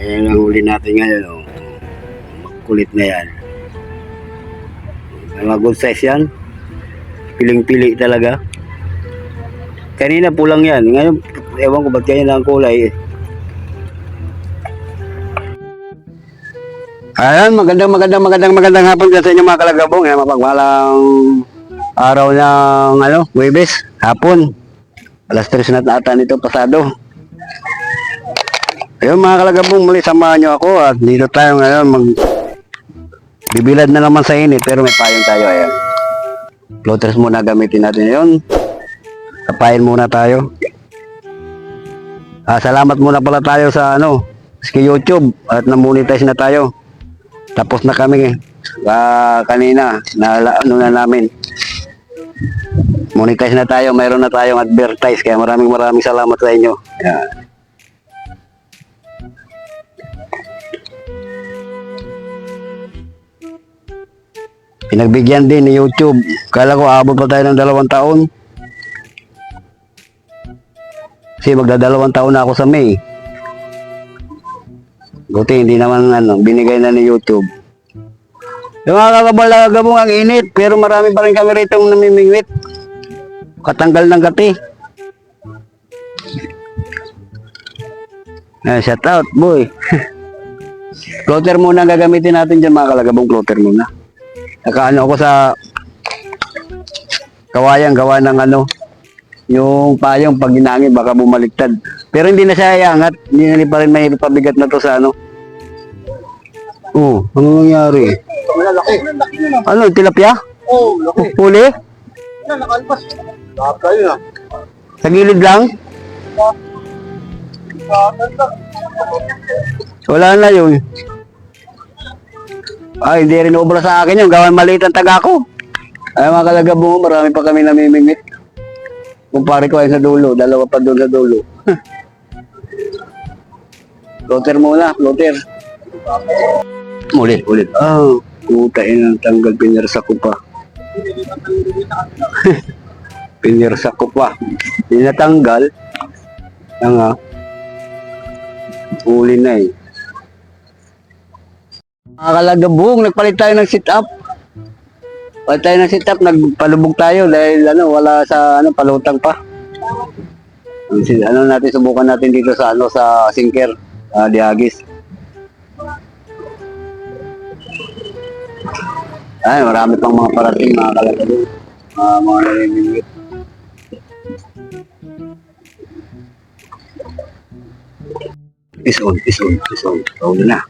Ayan ang huli natin ngayon. Oh. Kulit na yan. Mga good size yan. Piling-pili talaga. Kanina pulang yan. Ngayon, ewan ko ba't kanina ang kulay. Ayan, magandang hapon dyan sa inyo mga kalagabong. Ayan, mapagmalang araw ng Huwebes, hapon. Alas 3 na ata nito pasado. Ayun mga kalagabong, muli samahan nyo ako at dito tayo ngayon bibilad na naman sa init pero may payong tayo. Ayan. Floaters muna gamitin natin ngayon. Kapain muna tayo. Salamat muna pala tayo sa sa YouTube at na-monetize na tayo. Tapos na kami kanina na namin. Monetize na tayo, mayroon na tayong advertise kaya maraming salamat sa inyo. Ayan. Pinagbigyan din ni YouTube. Kala ko aabot pa tayo ng 2 taon. Kasi magda2 taon na ako sa May. Buti hindi naman binigay na ni YouTube. Yung mga kakabalagamong ang init, pero marami pa rin kami rito namimingwit. Katanggal ng gati. Shout out, boy. Floater muna ang gagamitin natin dyan mga kalagabong, floater muna. Nakaano ako sa kawayang gawa ng yung payong pag ginangin baka bumaliktad. Pero hindi na siya iangat, hindi na pa rin may pabigat na to sa ano nangyari? Ano, tilapia? Oo, laki. Huli? Nakalpas. Bakal na. Sa gilid lang? Wala na yun. Ay, hindi rin obra sa akin yun. Gawan maliit ang taga ko. Ay, mga kalagabong, marami pa kami namimingit. Kumpare ko ay sa dulo. 2 pa doon sa dulo. Floater muna, floater. Ulit. Puta yun ang tanggal. Pinirsa ko pa. Pinirsa ko pa. Hindi natanggal. Huli na eh. Mga kalagabong, nagpalit tayo ng sit-up. Palit tayo ng sit-up, nagpalubog tayo dahil wala sa palutang pa. Subukan natin dito sa sa sinker, Diagis. Ay, marami pang mga parating mga kalagabong. Mga nalimingit. Is on. Tawag na.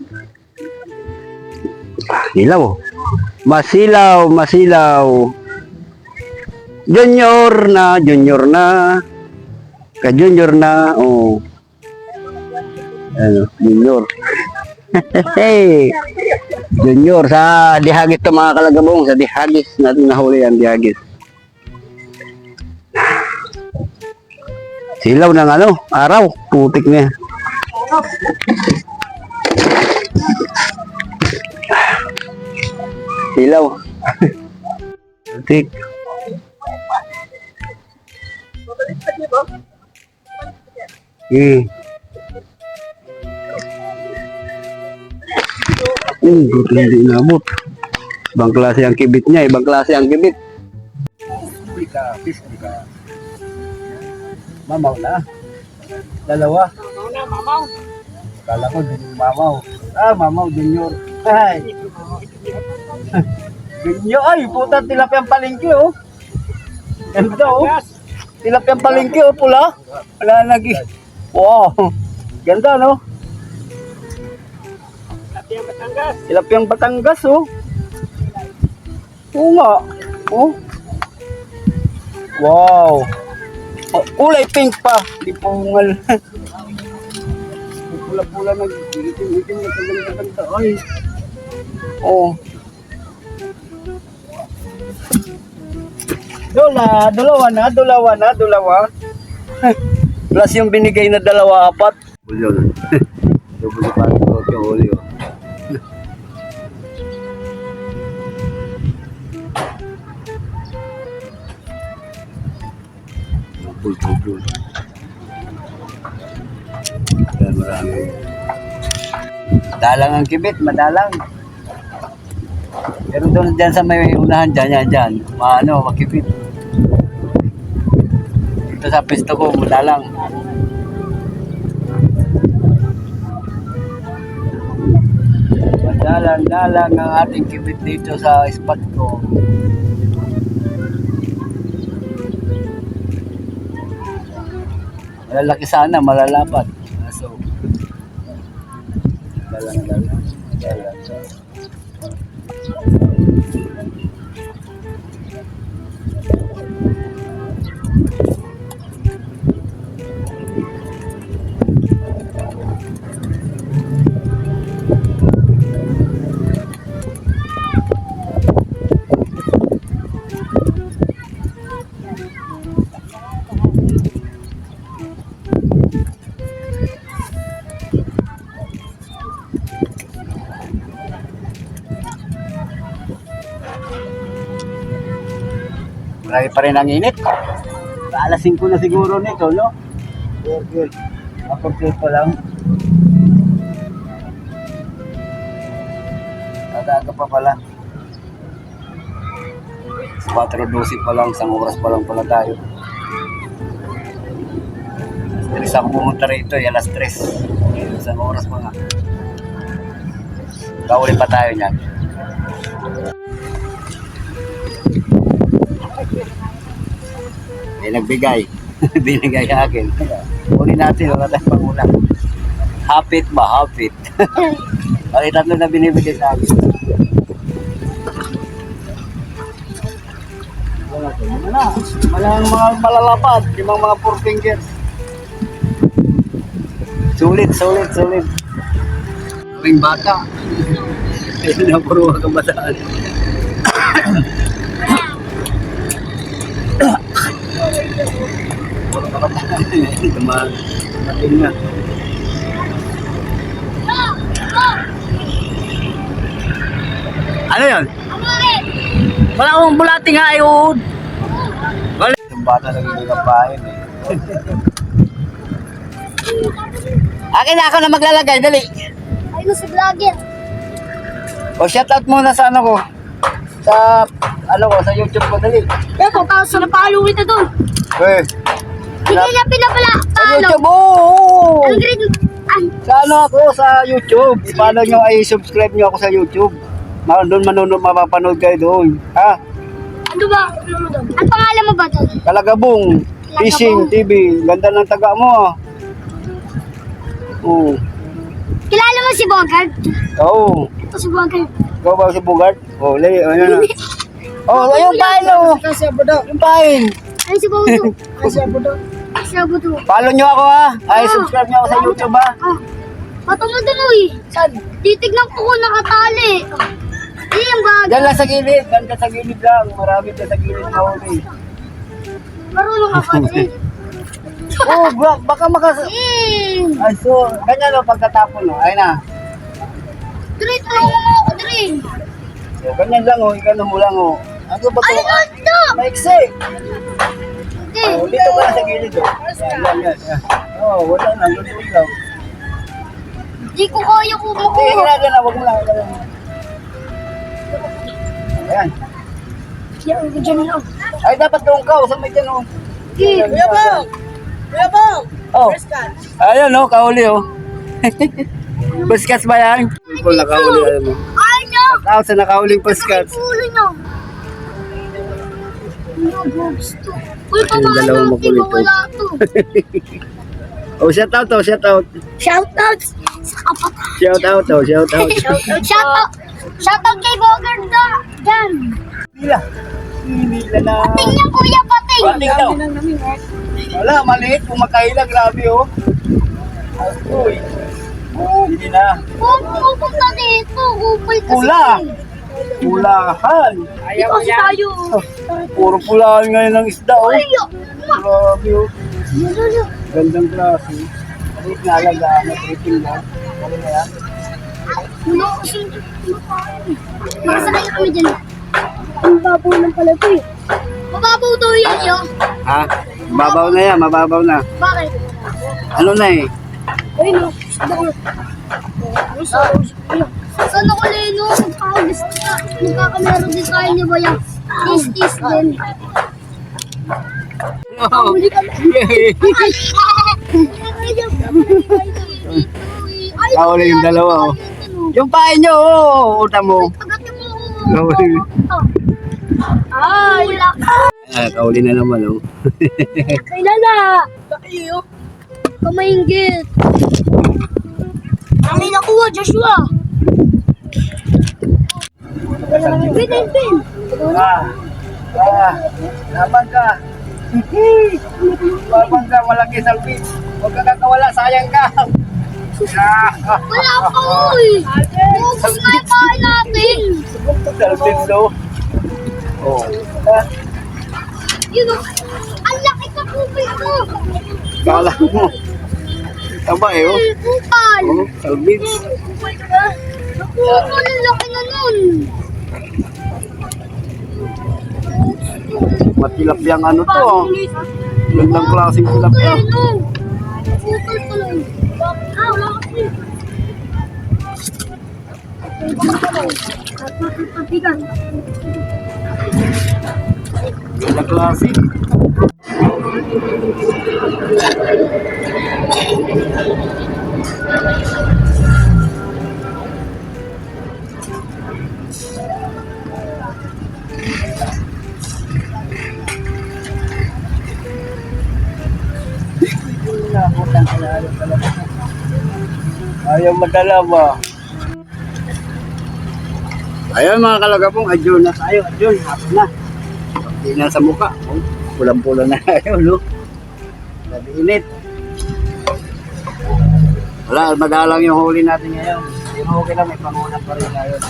Hilaw. Masilaw. Junior na. Ka-junior na. Oh. Junior. Hey. Junior sa Dihagis to mga kalagabong. Sa Dihagis natin nahuli ang Dihagis. Silaw ng araw. Putik niya. Silaw. Putik. Buti hindi inabot. Ibang klase ang kibit niya. Piska. Mamaw na. 2. Mamaw. Kala ko mamaw. Mamaw, junior. Ay. Junior, ay, puta, tilapiyang palengke, oh. Ganda, oh. Tilapiyang palengke, oh, pula. Wala lagi. Wow. Ganda, no? Tilapiyang Batangas, oh. Oo nga. Oh. Wow. Oh, kulay pink pa. Di pungal. Pula-pula itim na ganda. Ay. Oh. Dalawa. Plus yung binigay na 2, 4. Bulyon. Double pa ito yung huli, oh. Pul. Kaya marami. Madalang ang kibit, madalang. Pero doon dyan sa may unahan dyan. Makibit. Dito sa pisto ko, madalang. Madalang ang ating kibit dito sa spot ko. Malalaki sana, malalapat. So, dalang. Marami pa rin ang init. Alas 5 na siguro nito, no? Okay. Kapag pa lang. Aga pa pala. 4:12 pa lang, isang oras pa lang pala tayo. Alas 3 ako pumunta rito, alas 3. Isang oras pa nga. Kauli pa tayo niyan. May nagbigay. Binigay sa akin. Uli natin, wala tayong pangulang. Hapit ba? Hapit. Bakit tatlo na binibigay sa akin? Walang mga malalapad. Yung mga 4 fingers. Sulit. Kaming bata. Ito na puro kabataan. Mating na. Ano yun? Wala akong bulating ayun. Wala. Yung bata nagiging eh. Akin na ako na maglalagay, dali. Ayun si vlogger. O shoutout muna sa ano ko. Sa sa YouTube ko, dali. Kaya kung kaso na following na doon. Eh. Hindi niya pinapala. Sa YouTube, oo. Ang grade. Sa ako, sa YouTube. Paano nyo ay subscribe nyo ako sa YouTube. Doon mapapanood kayo doon. Ha? Ano ba? Ang pangalan mo ba doon? Kalagabong. Fishing TV. Ganda ng taga mo. Oo. Kilala mo si Bogart? Oo. Ito si Bogart. Ikaw ba si Bogart? Oh, ayun na. Oh, yung pain o. Yung pain. Ay, si Bogart. Ay, si Abudo. Si Abudo. Follow nyo ako ha. Ay, subscribe nyo ako sa YouTube ha. Pato mo doon uy. Saan? Titignan ko kung nakatali. Hindi yung bag. Diyan lang sa gilid. Diyan ka sa gilid lang. Marami ka sa gilid na huli. Marunong ka kasi. Oh, baka Ay, so, ganyan o pagkatapon o. Ayun na. Dre, tulungan mo ako, Dre. So, ganyan lang o. Ikaw mo lang o. Ano ba ito? Ano ito? Maiksi. Hindi. Oh, dito ka na sa gilid o. Yan. Oh, wala na. Ganyan lang. Di ko kaya kung Sige, ginagana. Huwag mo lang. Ayan. Yan, dyan na lang. Ay, dapat doon ka. Saan may dyan o. Sige. Kuya Bong! Oh. Ayan o, kahuli o. Puskats ba yan? Kung nakahuli, alam mo. Ay, no! Out sa nakahuling puskats. Ulo nyo. Gusto. Uy, Yung paano dalawang natin makulit, oh. wala to? Oh, shout out. Shoutouts sa kapatid. Shout out. Shoutout kay Bogart na. Diyan. Pila na. Pating niya, kuya, pating. Pating daw. Wala, maliit. Kumakaila, grabe oh. Uy. Hindi na. Kung pupunta dito, upal kasi. Pula. Pulahan. Di kasi tayo. Puro pulahan ngayon ng isda oh. Ay, Grabe oh. Gandang klase. Maliit na alagaan na tripping na. Ano na yan? Wala kasi. Makasakay na kami dyan. Ang babaw lang pala ito eh. Mababaw daw yan yun. Ha? Mababaw na yan, mababaw na. Bakit? Ano na eh? Ay no. Saan ako, Leno? Magkakamero din tayo ni Bayang. Tis-tis din. Huli ka na. Nakahuli yung dalawa, oh. Yung pain nyo, oh. Uta mo. Pagatin mo. Ay, wala ka. Nakahuli na naman, oh. Kailala. Kamainggit. Ang nakuha, Joshua. Pin. Laban ka. Laban ka, walang kisalpit. Huwag ka kakawala, sayang ka. Wala pa, uy. Naubos na yung kain natin. Salpit, no? Oh. Yun, oh. Ang laki sa kupil ko. Kala mo. Tama eh, oh. Kupal. Oh, salpit. Kupal, ang laki na nun. Matilapyang ano to, oh. Gandang klaseng tilapia. Ano? Kupal tuloy. Wala kasi. Papigan. Gandang klase. Ayaw madala ba? Ayan mga kalagapong, adyon na tayo, adyon, hapon na. Hindi na sa mukha, oh, pulang-pula na tayo, no? Sabi init. Wala, madalang yung huli natin ngayon. Pero okay lang, may pangunan pa rin ngayon.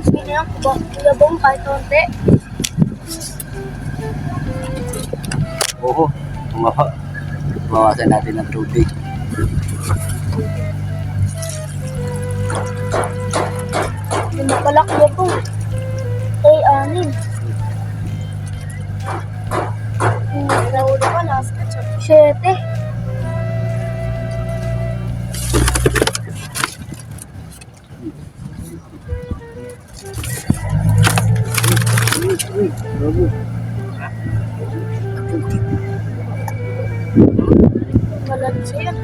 Sino yung kulabong kahit konti? Oo, mawasan natin ng tubig. Hindi pala kulabong. Ay, anin. Nahuli ka na. 7. Wala na siya.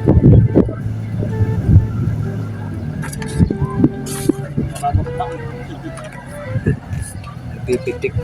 Pipitik.